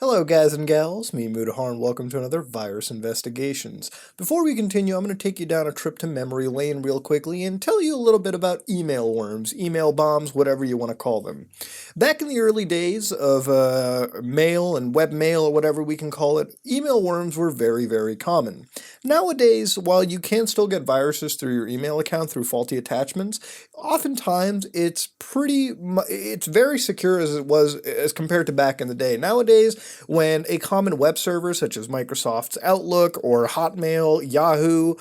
Hello guys and gals, me Mudahar and welcome to another Virus Investigations. Before we continue, I'm going to take you down a trip to memory lane real quickly and tell you a little bit about email worms, email bombs, whatever you want to call them. Back in the early days of mail and webmail or whatever we can call it, email worms were very, very common. Nowadays, while you can still get viruses through your email account through faulty attachments, oftentimes it's very secure as it was as compared to back in the day. Nowadays, when a common web server such as Microsoft's Outlook or Hotmail, Yahoo,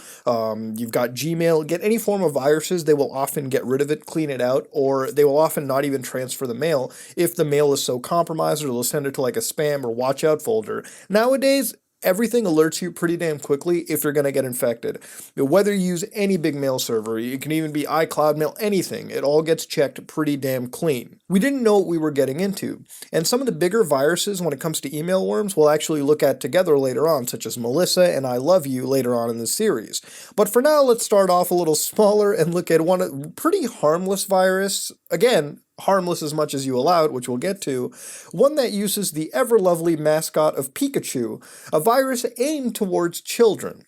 you've got Gmail, get any form of viruses, they will often get rid of it, clean it out, or they will often not even transfer the mail if the mail is so compromised, or they'll send it to like a spam or watch out folder. Nowadays, everything alerts you pretty damn quickly if you're going to get infected. Whether you use any big mail server, it can even be iCloud Mail, anything, it all gets checked pretty damn clean. We didn't know what we were getting into, and some of the bigger viruses when it comes to email worms we'll actually look at together later on, such as Melissa and I Love You later on in the series. But for now, let's start off a little smaller and look at one pretty harmless virus. Again, harmless as much as you allowed, which we'll get to, one that uses the ever-lovely mascot of Pikachu, a virus aimed towards children.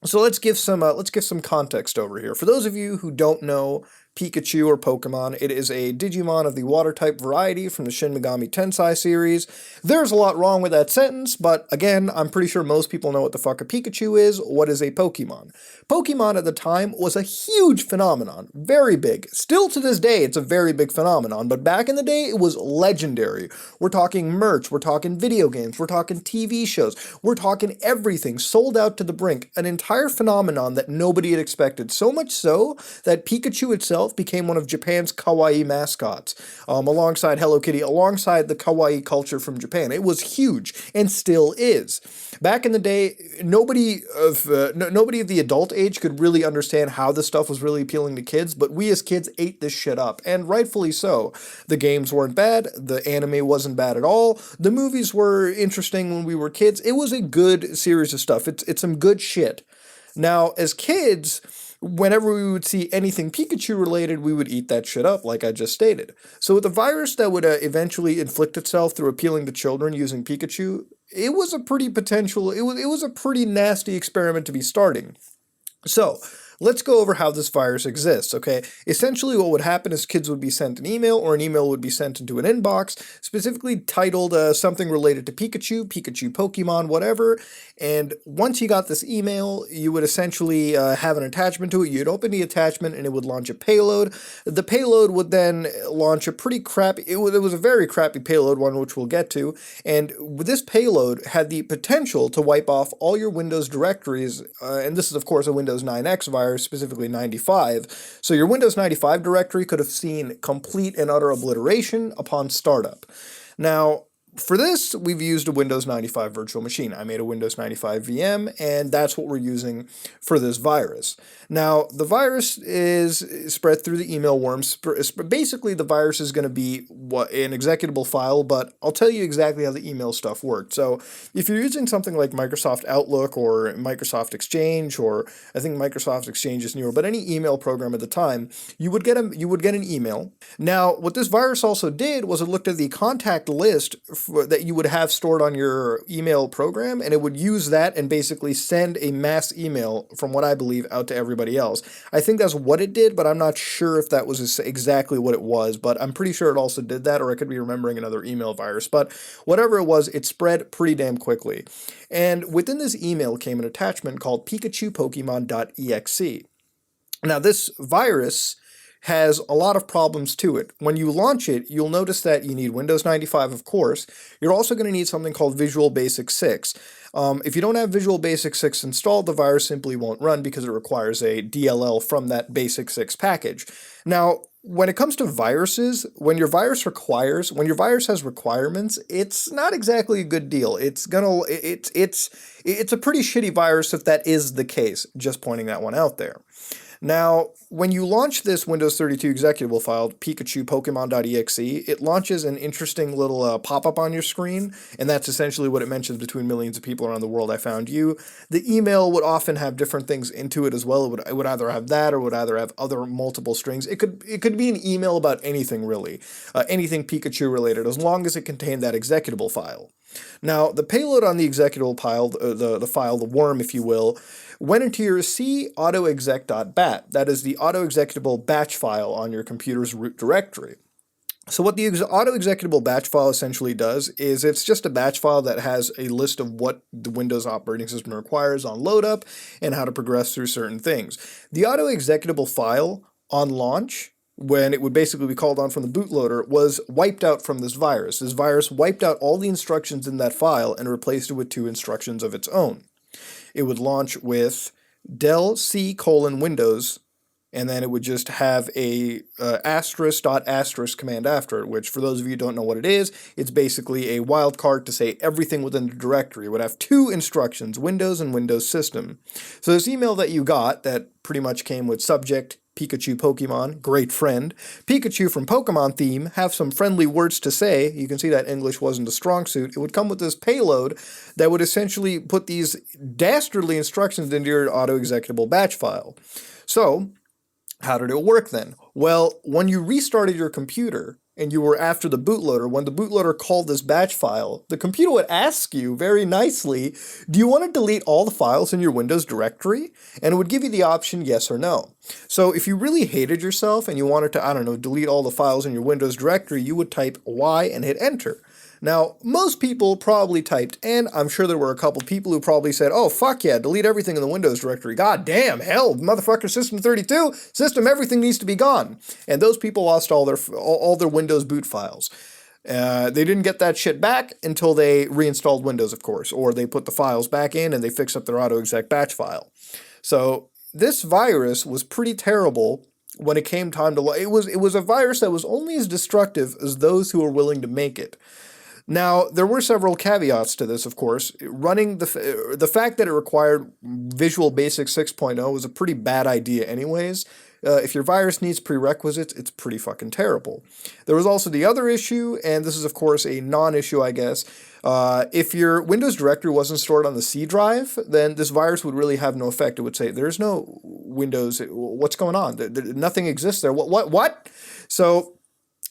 So let's give some context over here. For those of you who don't know Pikachu or Pokemon, it is a Digimon of the water-type variety from the Shin Megami Tensei series. There's a lot wrong with that sentence, but again, I'm pretty sure most people know what the fuck a Pikachu is. What is a Pokemon? Pokemon at the time was a huge phenomenon, very big. Still to this day, it's a very big phenomenon, but back in the day, it was legendary. We're talking merch, we're talking video games, we're talking TV shows, we're talking everything sold out to the brink, an entire phenomenon that nobody had expected, so much so that Pikachu itself became one of Japan's kawaii mascots, alongside Hello Kitty, alongside the kawaii culture from Japan. It was huge, and still is. Back in the day, nobody of the adult age could really understand how this stuff was really appealing to kids, but we as kids ate this shit up, and rightfully so. The games weren't bad, the anime wasn't bad at all, the movies were interesting when we were kids. It was a good series of stuff. It's some good shit. Now, as kids, whenever we would see anything Pikachu related, we would eat that shit up, like I just stated. So with a virus that would eventually inflict itself through appealing to children using Pikachu, it was a pretty nasty experiment to be starting. So, let's go over how this virus exists, okay? Essentially, what would happen is kids would be sent an email, or an email would be sent into an inbox, specifically titled something related to Pikachu, Pikachu Pokemon, whatever, and once you got this email, you would essentially have an attachment to it. You'd open the attachment, and it would launch a payload. The payload would then launch a pretty crappy, it was a very crappy payload, one which we'll get to, and this payload had the potential to wipe off all your Windows directories, and this is, of course, a Windows 9X virus, specifically 95, so your Windows 95 directory could have seen complete and utter obliteration upon startup. Now, for this, we've used a Windows 95 virtual machine. I made a Windows 95 VM, and that's what we're using for this virus. Now, the virus is spread through the email worms. Basically, the virus is going to be an executable file, but I'll tell you exactly how the email stuff worked. So, if you're using something like Microsoft Outlook or Microsoft Exchange, or I think Microsoft Exchange is newer, but any email program at the time, you would get an email. Now, what this virus also did was it looked at the contact list that you would have stored on your email program, and it would use that and basically send a mass email, from what I believe, out to everybody else. I think that's what it did, but I'm not sure if that was exactly what it was, but I'm pretty sure it also did that, or I could be remembering another email virus, but whatever it was, it spread pretty damn quickly. And within this email came an attachment called PikachuPokemon.exe. Now, this virus has a lot of problems to it. When you launch it, you'll notice that you need Windows 95, of course. You're also going to need something called Visual Basic 6. If you don't have Visual Basic 6 installed, the virus simply won't run because it requires a DLL from that Basic 6 package. Now, when it comes to viruses, when your virus has requirements, it's not exactly a good deal. It's a pretty shitty virus if that is the case, just pointing that one out there. Now, when you launch this Windows 32 executable file, PikachuPokemon.exe, it launches an interesting little pop-up on your screen, and that's essentially what it mentions between millions of people around the world. I found you. The email would often have different things into it as well. It would either have that or would either have other multiple strings. It could be an email about anything, really. Anything Pikachu related, as long as it contained that executable file. Now, the payload on the executable file, the file, the worm, if you will, went into your C autoexec.bat. That is the auto-executable batch file on your computer's root directory. So what the auto-executable batch file essentially does is it's just a batch file that has a list of what the Windows operating system requires on load up and how to progress through certain things. The auto-executable file on launch, when it would basically be called on from the bootloader, was wiped out from this virus. This virus wiped out all the instructions in that file and replaced it with 2 instructions of its own. It would launch with del C:\Windows, and then it would just have a *.* command after it, which for those of you who don't know what it is, it's basically a wildcard to say everything within the directory. It would have 2 instructions, Windows and Windows System. So this email that you got that pretty much came with subject, Pikachu Pokemon, great friend. Pikachu from Pokemon theme, have some friendly words to say. You can see that English wasn't a strong suit. It would come with this payload that would essentially put these dastardly instructions into your auto-executable batch file. So, how did it work then? Well, when you restarted your computer and you were after the bootloader, when the bootloader called this batch file, the computer would ask you very nicely, do you want to delete all the files in your Windows directory? And it would give you the option yes or no. So if you really hated yourself and you wanted to, I don't know, delete all the files in your Windows directory, you would type Y and hit enter. Now, most people probably typed N. I'm sure there were a couple people who probably said, oh, fuck yeah, delete everything in the Windows directory. God damn, hell, motherfucker, System32, system, everything needs to be gone. And those people lost all their Windows boot files. They didn't get that shit back until they reinstalled Windows, of course, or they put the files back in and they fixed up their autoexec batch file. So this virus was pretty terrible when it came time to... It was a virus that was only as destructive as those who were willing to make it. Now, there were several caveats to this, of course. Running the fact that it required Visual Basic 6.0 was a pretty bad idea anyways. If your virus needs prerequisites, it's pretty fucking terrible. There was also the other issue, and this is of course a non-issue, I guess. If your Windows directory wasn't stored on the C drive, then this virus would really have no effect. It would say, there's no Windows, what's going on? Nothing exists there. What? So...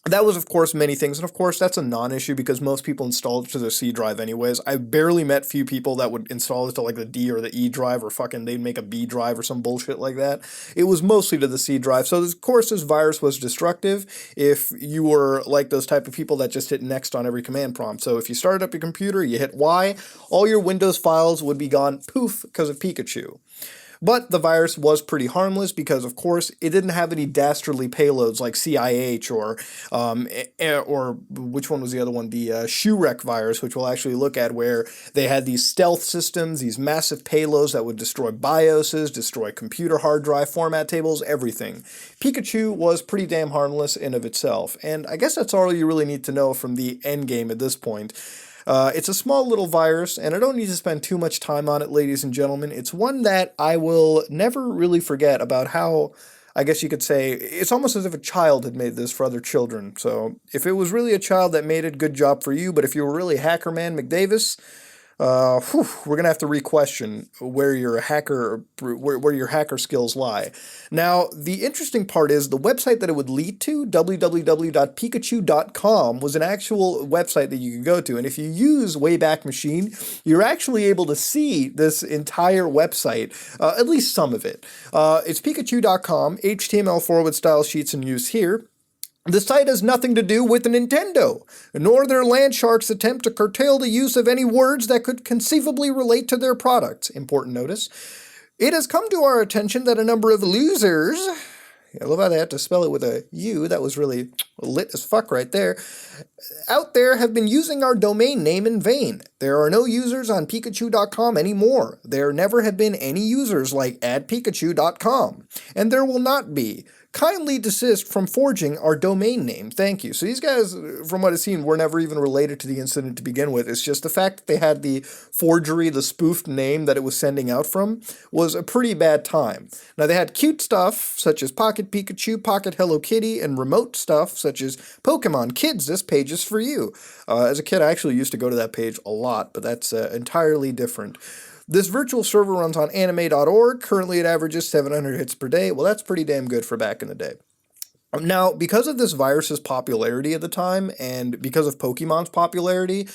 that was, of course, many things, and of course, that's a non-issue because most people install it to their C drive anyways. I barely met few people that would install it to, like, the D or the E drive, or fucking they'd make a B drive or some bullshit like that. It was mostly to the C drive, so of course this virus was destructive if you were like those type of people that just hit next on every command prompt. So if you started up your computer, you hit Y, all your Windows files would be gone, poof, because of Pikachu. But the virus was pretty harmless because, of course, it didn't have any dastardly payloads like CIH or which one was the other one? The Shurek virus, which we'll actually look at, where they had these stealth systems, these massive payloads that would destroy BIOSes, destroy computer hard drive format tables, everything. Pikachu was pretty damn harmless in of itself, and I guess that's all you really need to know from the end game at this point. It's a small little virus, and I don't need to spend too much time on it, ladies and gentlemen. It's one that I will never really forget about how, I guess you could say, it's almost as if a child had made this for other children. So if it was really a child that made it, good job for you. But if you were really Hacker Man McDavis, we're gonna have to re-question where your hacker skills lie. Now, the interesting part is the website that it would lead to, www.pikachu.com, was an actual website that you could go to, and if you use Wayback Machine, you're actually able to see this entire website, at least some of it. It's pikachu.com, HTML4 with style sheets in use here. The site has nothing to do with Nintendo, nor their land sharks' attempt to curtail the use of any words that could conceivably relate to their products. Important notice. It has come to our attention that a number of losers, I love how they had to spell it with a U, that was really lit as fuck right there, out there have been using our domain name in vain. There are no users on Pikachu.com anymore. There never have been any users like @Pikachu.com, and there will not be. Kindly desist from forging our domain name. Thank you. So these guys, from what I've seen, were never even related to the incident to begin with. It's just the fact that they had the forgery, the spoofed name that it was sending out from, was a pretty bad time. Now, they had cute stuff, such as Pocket Pikachu, Pocket Hello Kitty, and remote stuff, such as Pokemon. Kids, this page is for you. As a kid, I actually used to go to that page a lot, but that's entirely different. This virtual server runs on anime.org. Currently it averages 700 hits per day. Well, that's pretty damn good for back in the day. Now, because of this virus's popularity at the time, and because of Pokemon's popularity,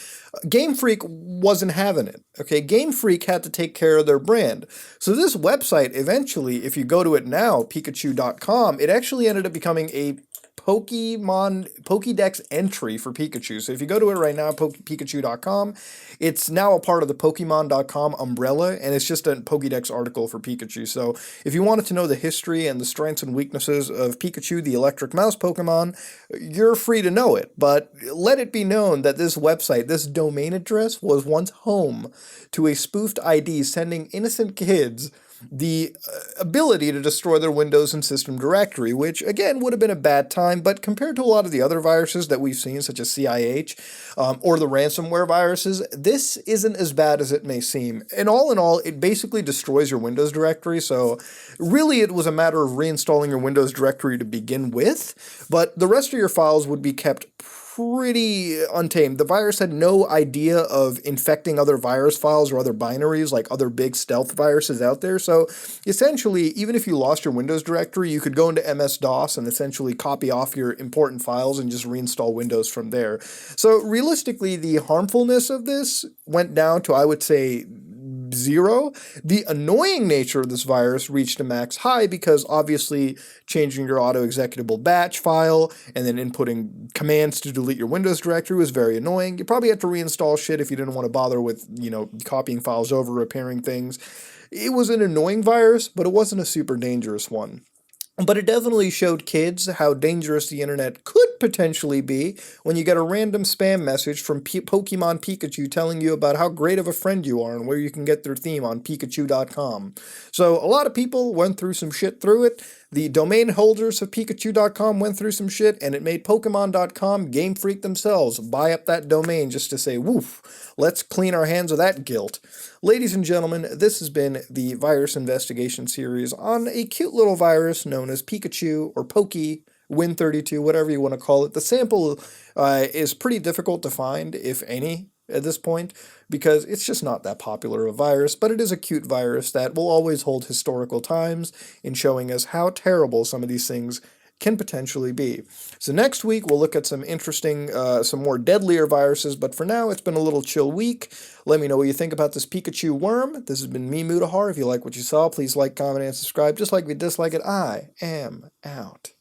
Game Freak wasn't having it. Okay, Game Freak had to take care of their brand. So this website, eventually, if you go to it now, Pikachu.com, it actually ended up becoming a Pokédex entry for Pikachu. So if you go to it right now, Pikachu.com, it's now a part of the Pokemon.com umbrella, and it's just a Pokédex article for Pikachu. So if you wanted to know the history and the strengths and weaknesses of Pikachu, the electric mouse Pokemon, you're free to know it. But let it be known that this website, this domain address, was once home to a spoofed ID sending innocent kids the ability to destroy their Windows and system directory, which again would have been a bad time, but compared to a lot of the other viruses that we've seen, such as CIH or the ransomware viruses, this isn't as bad as it may seem. And all in all, it basically destroys your Windows directory, so really it was a matter of reinstalling your Windows directory to begin with, but the rest of your files would be kept pretty untamed. The virus had no idea of infecting other virus files or other binaries like other big stealth viruses out there. So essentially, even if you lost your Windows directory, you could go into MS-DOS and essentially copy off your important files and just reinstall Windows from there. So realistically, the harmfulness of this went down to, I would say, zero. The annoying nature of this virus reached a max high because obviously changing your auto-executable batch file and then inputting commands to delete your Windows directory was very annoying. You probably had to reinstall shit if you didn't want to bother with, copying files over, repairing things. It was an annoying virus, but it wasn't a super dangerous one. But it definitely showed kids how dangerous the internet could potentially be when you get a random spam message from Pokemon Pikachu telling you about how great of a friend you are and where you can get their theme on Pikachu.com. So a lot of people went through some shit through it. The domain holders of Pikachu.com went through some shit, and it made Pokemon.com Game Freak themselves buy up that domain just to say, woof, let's clean our hands of that guilt. Ladies and gentlemen, this has been the virus investigation series on a cute little virus known as Pikachu or Poke Win32, whatever you want to call it. The sample is pretty difficult to find, if any, at this point, because it's just not that popular a virus, but it is a cute virus that will always hold historical times in showing us how terrible some of these things can potentially be. So next week we'll look at some interesting, some more deadlier viruses, but for now it's been a little chill week. Let me know what you think about this Pikachu worm. This has been me, Mutahar. If you like what you saw, please like, comment, and subscribe. Just like if you dislike it, I am out.